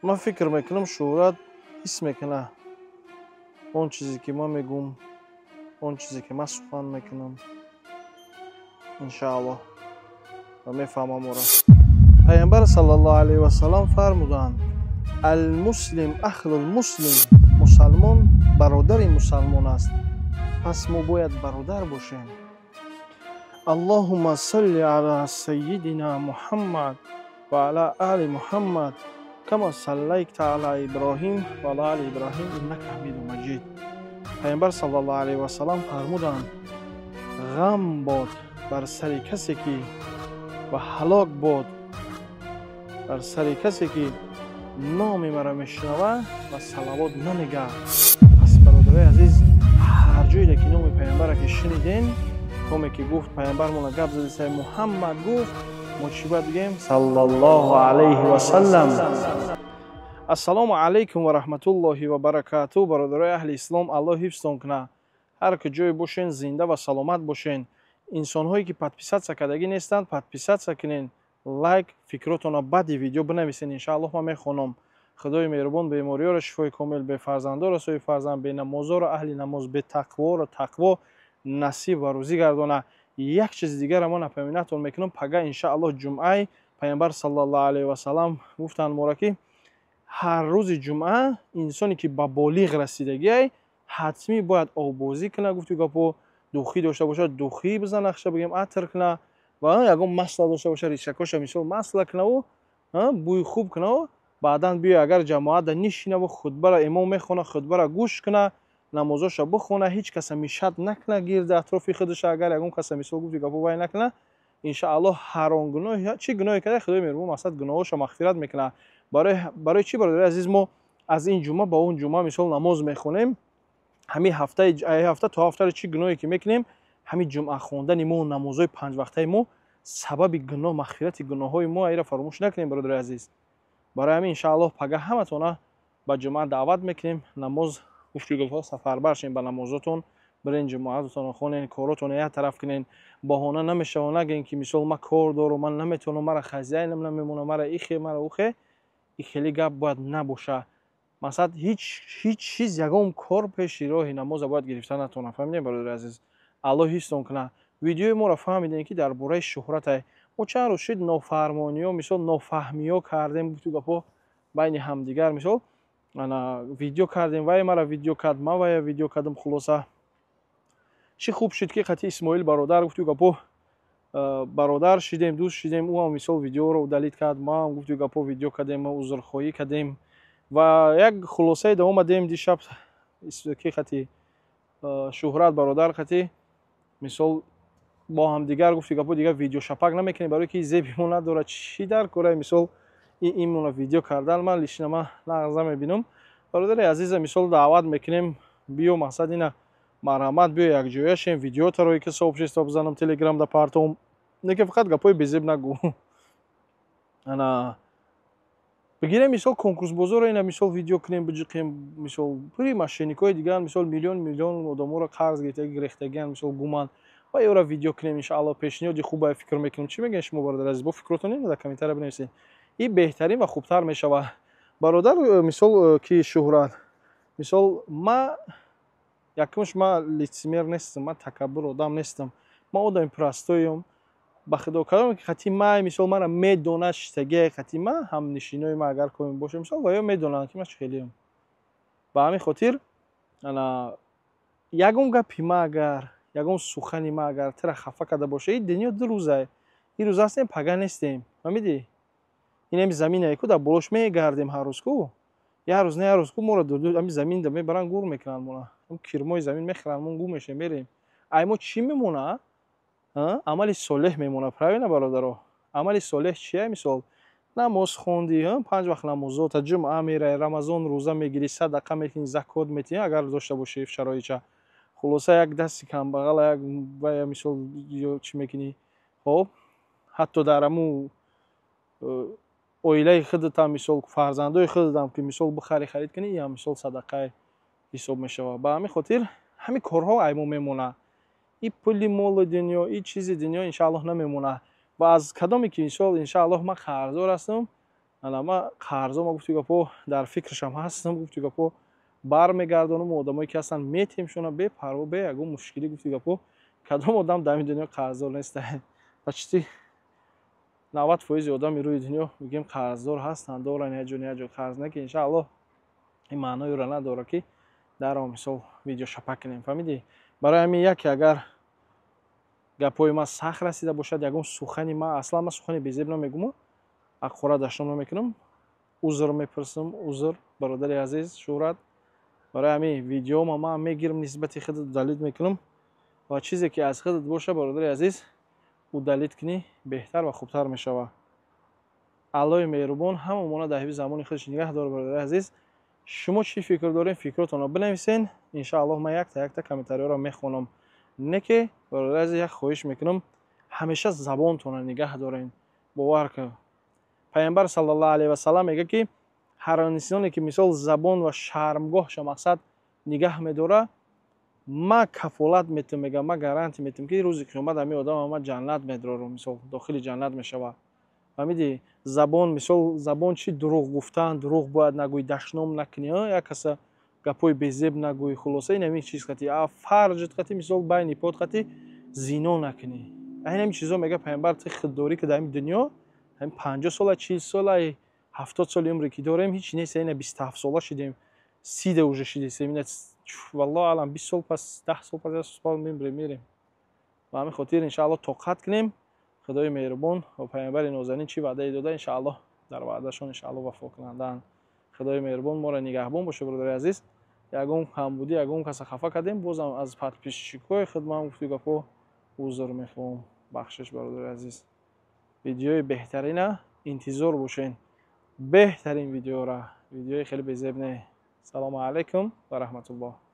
من فکر میکنم شهرت حس میکنه اون چیزی که من میگم، اون چیزی که من سخن میکنم انشاءالله و میفهمم. پیامبر صلی الله علیه و سلام فرمودند المسلم اخو المسلم، مسلمان برادر مسلمان است، پس ما باید برادر باشیم. اللهم صل علی سیدنا محمد و علی آل محمد کما صلیت علی ابراهیم و علی آل ابراهیم انک حمید مجید. پیامبر صلی الله علیه و سلام فرمودند غم باد بر سر کسی که و هلاک باد بر سر کسی که نام مرا میشنوه و صلوات نمیگه. پس برادرای عزیز، هر جایی که نام پیامبر که شنیدین، کومی که گفت پیامبرمون گپ زد سه محمد گفت، ما چی باید بگیم؟ صلی الله علیه و سلم. السلام علیکم و رحمت الله و برکاته. برادرای اهل اسلام، الله حفظتون کنه. هر که باشین زنده و سلامت باشین. انسان هایی که پادپیسات کردگی نیستند، پادپیسات کنین، لایک، فکراتون بعد ویدیو بنویسین، انشاءالله ما میخونم. خدای مهربان بیماری‌ها را شفای کامل، به فرزندان را سوی فرزند، به نمازها را اهل نماز، به تقوا را تقوا نصیب و روزی گردانه. یک چیز دیگر را ما نپامینتون میکنم، پگاه انشاءالله جمعه پیامبر صلی الله علیه و سلام گفتند ما را که هر روز جمعه انسانی که به بالغ رسیدگی حتمی باید آبازی کنه، گفت گپو دوخی داشته باشه دوخی بزنه، خشه بگیم عطر کنه و یگم مسئله داشته باشه ریشکاش مثل مسئله کنه و بوی خوب کنه و بعداً بیا اگر جماعت نشینه و خطبه را امام میخونه، خطبه را گوش کنه، نمازش بخونه، هیچ کس میشد نکنه گرد اطراف خودش. اگر یگم کس مثل گفت گپو وای نکنه، انشاءالله هر اون گناه چی گناهی کرده خدای مهربان مقصد گناهاش مغفرت میکنه. برای چی برادر عزیز ما از این جمعه با اون جمعه مثال نماز میخونیم، همین هفته تا هفته چی گناهی که میکنیم، همین جمعه خوندن ما و نمازهای 5 وقته ما سبب گناه مغفرت گناههای ما ایرا فراموش نکنیم برادر عزیز. برای همین انشاءالله پگاه همتون با جمعه دعوت میکنیم، نماز گفتگو سفربر شین، به نمازتون برین، جماعتتون خونین، کاراتون یک طرف کنین، بهانه نمیشه و نگین که مثال من کار دارم، من نمیتونم، مرا خزینم نمیمونه، مرا ایخه مرا اوخه. این خیلی گپ باید نباشه. مثلا هیچ چیز یگام کار پیش راه نماز باید گرفتن نتونه. فهمیدین برادر عزیز؟ الله حفظتون کنه. ویدیو ما را فهمیدین که درباره شهرت ما چند روز شد نافرمانی ها مثال نافهمی ها کردیم، تو گپا بین همدیگر مثال انا ویدیو کردیم، وای مرا ویدیو کرد، ما وای ویدیو کردم، خلاصه چی خوب شد که خطی اسماعیل برادر گفت تو گپا برادر شدیم، دوست شدیم، او هم مثال ویدیو رو دلیت کرد، ما هم گفت گپا ویدیو کردیم، عذرخواهی کردیم و یک خلاصه دوم دیم دیشب که خطی شهرت برادر خطی مثال با هم دیگر گفت گپا دیگه ویدیو شپک نمیکنیم برای که زیبیمون نداره چی در کره مثال این مون ویدیو کردن من لیشنما لغزه میبینم. برادر عزیز مثال دعوت میکنیم بیو مقصد اینه مرحمت بیا یک جویا شیم ویدیو تا روی که صاحب شست بزنم تلگرام دا پارتوم نکه فقط گپای بزیب نگو. انا بگیریم مثال کنکورس بزرگ اینا مثال ویدیو کنیم بجیم مثال پوری ماشینیکای دیگه مثال میلیون آدمو رو قرض گرفتگی مثال گومان و یورا ویدیو کنیم انشاءالله پیشنهاد خوبه فکر میکنم. چی میگن شما برادر عزیز؟ با فکراتون در کامنت بنویسید، این بهترین و خوبتر میشه. برادر مثال کی شهرت مثال ما یکمش ما لیتسمیر نیستم، ما تکبر آدم نیستم، ما آدم پرستویم با خدا کردم که خطی ما مثال مرا میدونه شتگی خطی ما هم نشینای ما اگر کنیم باشه مثال و یا میدونن که ما خیلیم با همین خاطر انا یگم گپی ما اگر یگم سخنی ما اگر تر خفه کرده باشه این دنیا دو روزه، این روز هستیم پگاه نیستیم. فهمیدی؟ این هم زمینه که در بلوش میگردیم هر روز کو یه روز نه یه روز کو ما رو دو همین زمین ده میبرن گور میکنن، ما اون کرمای زمین میخرن ما گور میشه میریم. ایما چی میمونه؟ عمل صالح میمونه. پروین برادرو عمل صالح چیه؟ مثال نماز خوندی، 5 وقت نماز تا جمعه میره، رمضان روزه میگیری، صدقه میکنی، زکات میدی اگر داشته باشی شرایط. خلاصه یک دستی کم بغل یک و مثال چی میکنی خب حتی درمو اویله خودت هم مثال فرزندای خودت هم که مثال بخری خرید کنی یا مثال صدقه حساب میشه. با همین خاطر همین کارها ایمو میمونه. این پولی مال دنیا این چیز دنیا انشاءالله نمیمونه و از کدامی که انشاءالله ما قرضدار هستم ма қарзо ма гуфти гапо дар фикршам ҳастам, гуфти гапо бармегардонам одамое ки ҳастанд метемшонам бепарво бе ягон мушкилӣ, гуфти гапо кадом одам дар ин дунё қарздор нест. почти 90% одами рӯи дунё мегӯем қарздор ҳастанд, доранд яҷо қарз накӣ. иншааллоҳ ин маъноиро надорад ки даро мисол видео шапак кунем, фаҳмидӣ? барои ҳамин яке агар гапои ман сахт расида бошад, ягон сухани ман аслан ман сухани безеб намегӯм, аққора даштом намекунам, узр мепурсам, узр бародари азиз Шӯҳрат. барои ҳамин видеома ман мегирам нисбати худат далид мекунам ва чизе ки аз худат боша бародари азиз удалид кунӣ беҳтар ва хубтар мешавад. аллои меҳрубон ҳамамона дар ҳифзи замони худаш нигаҳ дорад. бародари азиз, шумо чӣ фикр доред? фикротонро бинависен. иншааллоҳ ман якта комментариёро мехонам. неке бародари азиз, як хоҳиш мекунам, ҳамеша забонтонро нигаҳ доред. бовар кун, пайғамбар саллаллоҳу алайҳи васалам мегӯяд ки ҳар инсоне ки мисол забон ва шармгоҳша мақсад нигаҳ медорад, ман кафолат метам, мегӯям, ман гарантия метам ки рӯзи қиёмат ҳамин одам ман ҷаннат медорам, мисол дохили ҷаннат мешавад. фаҳмидӣ? Забон, мисол забон чӣ дурӯғ гуфтан, дурӯғ бояд нагӯӣ, дашном накунӣ, як каса гапои безеб нагӯӣ, хулоса ин ҳамин чиз қати фарҷ қати мисол байни под қати зино накунӣ. ин ҳамин чизо мегӯяд пайғамбар ти худдорӣ ки дар ин дунё 50 сола, 40 сола, 70 соли умре ки дорем ҳеч нест. ина 27 сола шидем, 30 уже шидем, валлоҳу аълам 20 сол пас, 10 сол пас мемирем. ба ҳамин хотир иншааллоҳ тоқат кунем. худои меҳрубон ва пайғамбари нозанин чӣ ваъдае дода, иншааллоҳ дар ваъдашон иншааллоҳ вафо кунанданд. худои меҳрубон моро нигаҳбон боша. бародари азиз, ягон камбудӣ, ягон каса хафа кардем, бозам аз подписчикои худ ман гуфти гапо узр мехоҳам. бахшиш бародари азиз. видеои беҳтарина интизор бошен. беҳтарин видеора, видеои хеле безеб не. салому алайкум ва раҳматуллоҳ.